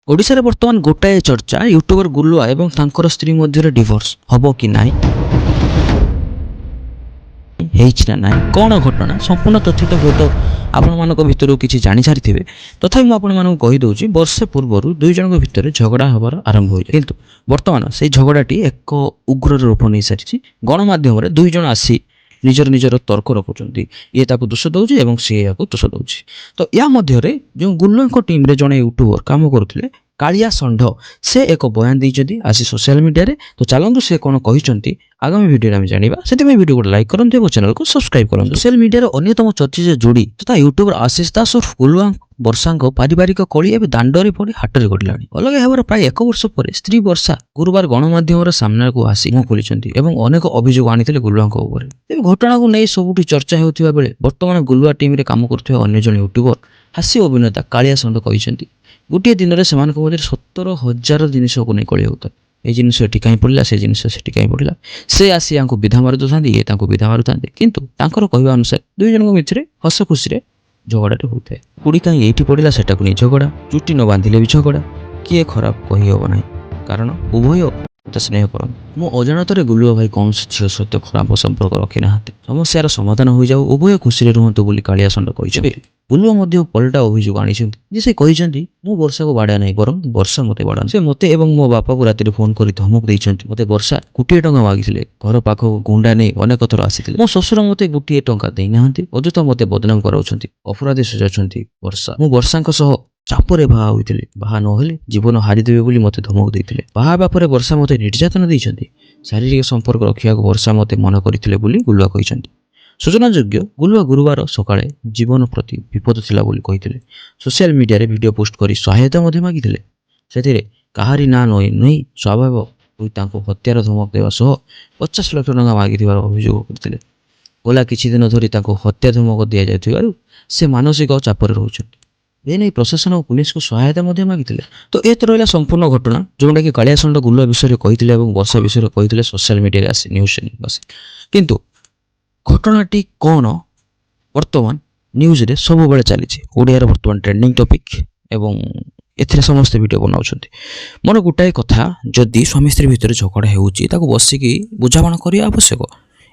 ओडिशा रे वर्तमान गोटाए चर्चा यूट्यूबर गुलुआ एवं तांकर स्त्री मध्य डिवोर्स हबो कि नाई हेइछ ना नाई कौन घटना संपूर्ण तथ्य तो हुए आपण मानक भितर किसी जानी सारी तथापि मुझे आपण मानक कहीदे वर्षे पूर्व दुई जन भितर झगड़ा हबार आरंभ हो किंतु वर्तमान से झगड़ाटी एक उग्र रूप नहीं सारी गणमाध्यम दुई जन आसी निजर निजर तर्क रखुंट ये दोष दौर और सी या दोष दौर तो या मध्य जो गुलुआ टीम रे जड़े यूट्यूबर काम करुले कालिया षंढ से एक बयान देइछन्ती आसी सोशल मीडिया रे तो चलंतु से कोन कहिसन्ती आगामी वीडियो रे हम जानिबा सेति में वीडियो को लाइक करंतु और चैनल को सब्सक्राइब करंतु। सोशल मीडिया रे अन्यतम चर्चित जोड़ी तथा यूट्यूबर आशीष दास और गुलुआ वर्षांक पारिवारिक कली एवं दांडरे पड़ी हाटरे घटिलानी अलग हेबार प्राय 1 वर्ष पर स्त्री वर्षा गुरुवार गणमाध्यम सामना को आसी मुह खोलिछन्ती एवं अनेक अभियोग आनिथिले गुलुआंक ऊपर। तेबे घटना को नै सबुठी चर्चा हेउथिबा बेले वर्तमान गुलुआ टीम रे काम करथुवा अन्य जण यूट्यूबर हास्य अभिनेता कालिया षंढ कहिसन्ती गोटे दिन में से 17,000 जिनिस को नहीं कली होता ये जिनिस एटी कहीं पड़ा से जिनिस सेठी कहीं पड़ा से आसी यहाँ विधा मारी दौरान ये विधा मारू था किंतु कहवा अनुसार दुई जन भितर हस खुशी झगड़ाटे होता है कुड़ी कहीं ये पड़ा से नहीं झगड़ा चुटी न बांधिले भी झगड़ा किए खराब कही हम ना कारण उभय स्नेह कर मो अजाणत गुलुआ भाई कौन झील सहित खराब संपर्क रखी ना समस्यार समाधान हो जाऊ उभय खुशी रुहतु बोली कालिया षंढ कही गुलुआ मध्य पलटा अभियोग आनी से कहते मु वर्षा को बाड़ा नहीं बरं वर्षा मत बाड़ा से मते एवं मो बापा को राति फोन कर धमक देते मते वर्षा कोटी टंका मागिले घर पाख गुंडा नहीं अनेक थर आसी मो शशुर मते गोटे टंका देना अଯଥା मते बदनाम कराउछन्ती अपराधी सजाउछन्ती वर्षा मु वर्षा चापरे बाहा होइथिले बाहा नहेले जीवन हारिदेवे बोली मते धमक देइथिले बाहा हेबा परे वर्षा मते निर्यातना देइछन्ती शारीरिक संपर्क रखिया वर्षा मते मन करथिले बोली गुलुआ कहिछन्ती। सूचनायोग्य गुलुआ गुरुवार सकाळे जीवन प्रति विपद थिला बोली कहिथिले सोशल मीडिया रे वीडियो पोस्ट करी सहायता मते मागिथिले सेथिरे काहारी ना नै स्वभाव होई तांको हत्यार धमक देवा सह 50 लाख टका मागिथिबार अभियोग करथिले गला किछि दिन धरि तांको हत्या धमक दिया जायथिबारु से मानसिक चापरे रहउछन्ती ये नहीं प्रशासन और पुलिस को सहायता मागिते तो ये तो रहा संपूर्ण घटना जोटा कि कालिया षंढ गुलुआ विषय कहते वर्षा विषय कहते सोशल मीडिया आसी न्यूज बस किंतु घटनाटी कौन वर्तमान न्यूज रे सब बेले चली ओडिया वर्तमान ट्रेंडिंग टॉपिक एवं एथिरे समस्त वीडियो बनाउछन्ती मोर गोटाए कथा जदि स्वामी स्त्री भितर झगड़ा हेउची ताको बसिकी बुझामणा करिया आवश्यक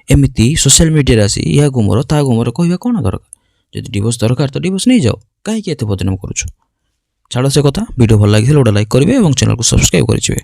एमिति सोशल मीडिया आसी या गुमर ता गुमर कहवा कौन दरकार जदि डिवोर्स दरकार तो डिवोर्स नहीं जाओ कहीं बदनाम करूछ छाड़ से कथा वीडियो भल लगी गोटे लाइक करेंगे और चैनल को सब्सक्राइब करेंगे।